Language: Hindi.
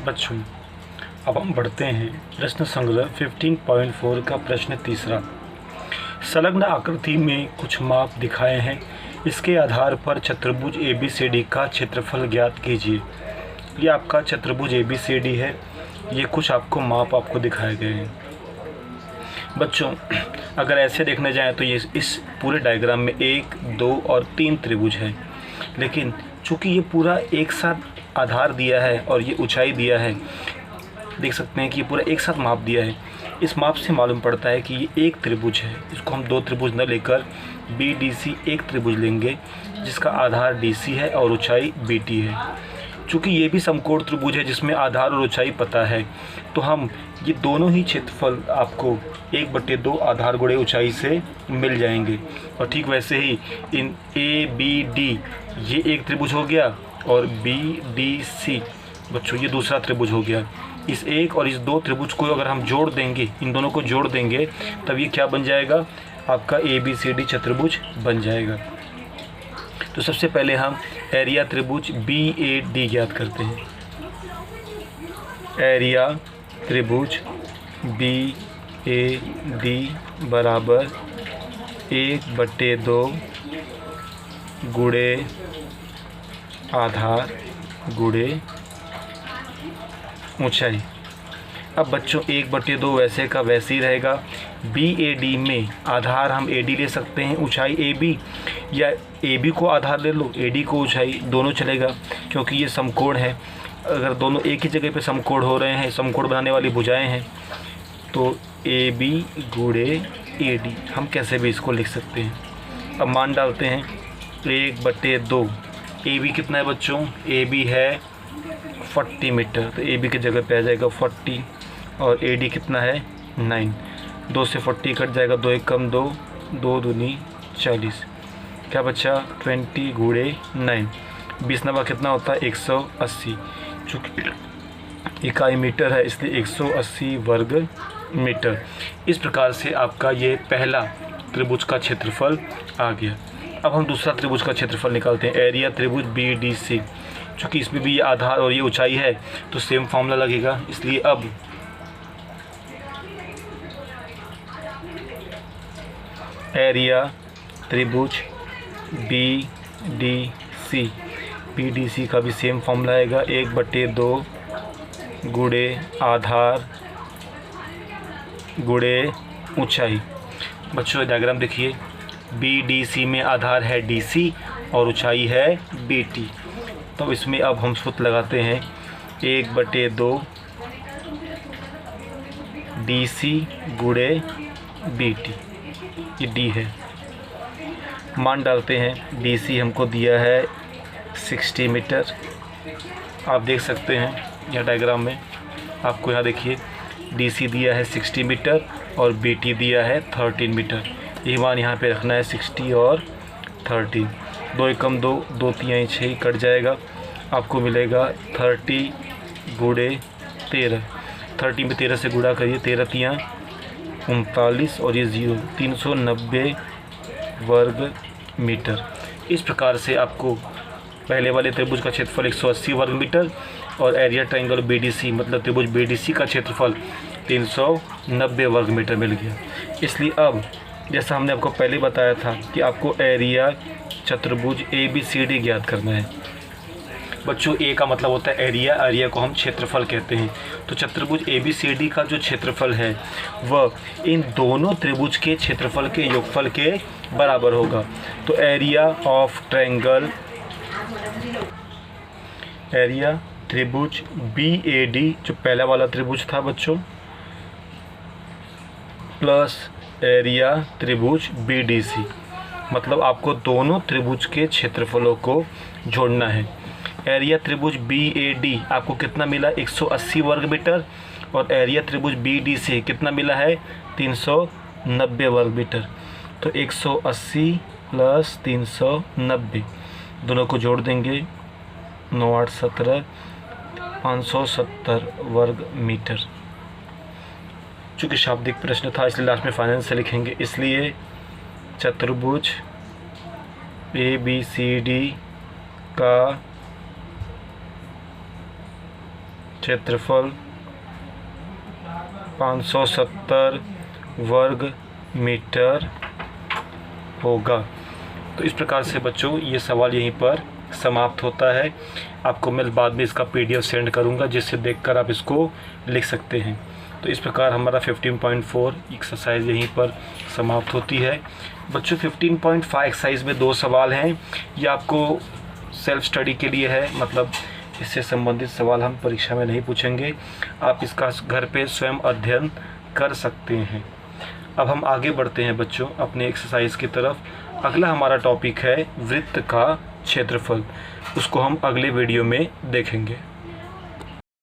बच्चों, अब हम बढ़ते हैं प्रश्न संग्रह 15.4 का प्रश्न तीसरा। संलग्न आकृति में कुछ माप दिखाए हैं, इसके आधार पर चतुर्भुज ABCD का क्षेत्रफल ज्ञात कीजिए। ये आपका चतुर्भुज ABCD है, ये कुछ आपको माप आपको दिखाए गए हैं। बच्चों, अगर ऐसे देखने जाएं तो ये इस पूरे डायग्राम में 1, 2 और 3 त्रिभुज है, लेकिन चूँकि ये पूरा एक साथ आधार दिया है और ये ऊंचाई दिया है, देख सकते हैं कि ये पूरा एक साथ माप दिया है। इस माप से मालूम पड़ता है कि ये एक त्रिभुज है। इसको हम 2 त्रिभुज न लेकर BDC एक त्रिभुज लेंगे, जिसका आधार DC है और ऊंचाई BT है। चूँकि ये भी समकोण त्रिभुज है जिसमें आधार और ऊंचाई पता है, तो हम ये दोनों ही क्षेत्रफल आपको 1/2 आधार गुणे ऊंचाई से मिल जाएंगे। और ठीक वैसे ही इन ABD ये एक त्रिभुज हो गया और BDC बच्चों ये दूसरा त्रिभुज हो गया। इस एक और इस 2 त्रिभुज को अगर हम जोड़ देंगे, इन दोनों को जोड़ देंगे, तब ये क्या बन जाएगा, आपका ABCD चतुर्भुज बन जाएगा। तो सबसे पहले हम एरिया त्रिभुज BAD ज्ञात करते हैं। एरिया त्रिभुज BAD बराबर 1/2 गुणे आधार गुणे ऊंचाई। अब बच्चों 1/2 वैसे का वैसे ही रहेगा। BAD में आधार हम AD ले सकते हैं, ऊंचाई AB, या AB को आधार ले लो, AD को ऊंचाई, दोनों चलेगा क्योंकि ये समकोण है। अगर दोनों एक ही जगह पे समकोण हो रहे हैं, समकोण बनाने वाली भुजाएं हैं, तो AB गुणे AD हम कैसे भी इसको लिख सकते हैं। अब मान डालते हैं 1/2। AB कितना है बच्चों, AB है 40 मीटर, तो AB की जगह पे आ जाएगा 40, और AD कितना है 9। 2 से 40 कट जाएगा, 2 1 कम 2, 2 दूनी 40, क्या बचा 20 गुणे 9। 20 नवा कितना होता है 180, चूँकि इकाई मीटर है इसलिए 180 वर्ग मीटर। इस प्रकार से आपका ये पहला त्रिभुज का क्षेत्रफल आ गया। अब हम दूसरा त्रिभुज का क्षेत्रफल निकालते हैं। एरिया त्रिभुज BDC, चूँकि इसमें भी ये आधार और ये ऊंचाई है तो सेम फॉर्मूला लगेगा, इसलिए अब एरिया त्रिभुज BDC का भी सेम फॉर्मूला आएगा 1/2 गुणे आधार गुणे ऊंचाई। बच्चों डायग्राम देखिए, BDC में आधार है DC और ऊंचाई है BT। तो इसमें अब हम सूत्र लगाते हैं 1/2 DC गुणे BT, ये D है। मान डालते हैं, DC हमको दिया है 60 मीटर। आप देख सकते हैं यह डायग्राम में, आपको यहाँ देखिए DC दिया है 60 मीटर और BT दिया है 13 मीटर। ये मान यहाँ पे रखना है 60 और 13। 2 1 कम 2, 2 3 6 कट जाएगा, आपको मिलेगा 30 गुणे 13। 30 में 13 से गुणा करिए, 13 3 39 और ये 0, 390 वर्ग मीटर। इस प्रकार से आपको पहले वाले त्रिभुज का क्षेत्रफल 180 वर्ग मीटर और एरिया ट्रायंगल BDC मतलब त्रिभुज BDC का क्षेत्रफल 390 वर्ग मीटर मिल गया। इसलिए अब जैसा हमने आपको पहले बताया था कि आपको एरिया चतुर्भुज ABCD ज्ञात करना है। बच्चों A का मतलब होता है एरिया, एरिया को हम क्षेत्रफल कहते हैं। तो चतुर्भुज ABCD का जो क्षेत्रफल है वह इन दोनों त्रिभुज के क्षेत्रफल के योगफल के बराबर होगा। तो एरिया ऑफ ट्रायंगल, एरिया त्रिभुज BAD जो पहला वाला त्रिभुज था बच्चों, प्लस एरिया त्रिभुज BDC, मतलब आपको दोनों त्रिभुज के क्षेत्रफलों को जोड़ना है। एरिया त्रिभुज BAD आपको कितना मिला 180 वर्ग मीटर और एरिया त्रिभुज BDC कितना मिला है 390 वर्ग मीटर। तो 180 प्लस 390 दोनों को जोड़ देंगे, 9 8 17, 570 वर्ग मीटर। चूँकि शाब्दिक प्रश्न था इसलिए लास्ट में फाइनल से लिखेंगे, इसलिए चतुर्भुज ABCD का क्षेत्रफल 570 वर्ग मीटर होगा। तो इस प्रकार से बच्चों ये सवाल यहीं पर समाप्त होता है। आपको मैं बाद में इसका PDF सेंड करूंगा, जिससे देखकर आप इसको लिख सकते हैं। तो इस प्रकार हमारा 15.4 एक्सरसाइज यहीं पर समाप्त होती है। बच्चों 15.5 एक्सरसाइज में 2 सवाल हैं। ये आपको सेल्फ स्टडी के लिए है, मतलब इससे संबंधित सवाल हम परीक्षा में नहीं पूछेंगे। आप इसका घर पे स्वयं अध्ययन कर सकते हैं। अब हम आगे बढ़ते हैं बच्चों अपने एक्सरसाइज की तरफ। अगला हमारा टॉपिक है वृत्त का क्षेत्रफल। उसको हम अगले वीडियो में देखेंगे।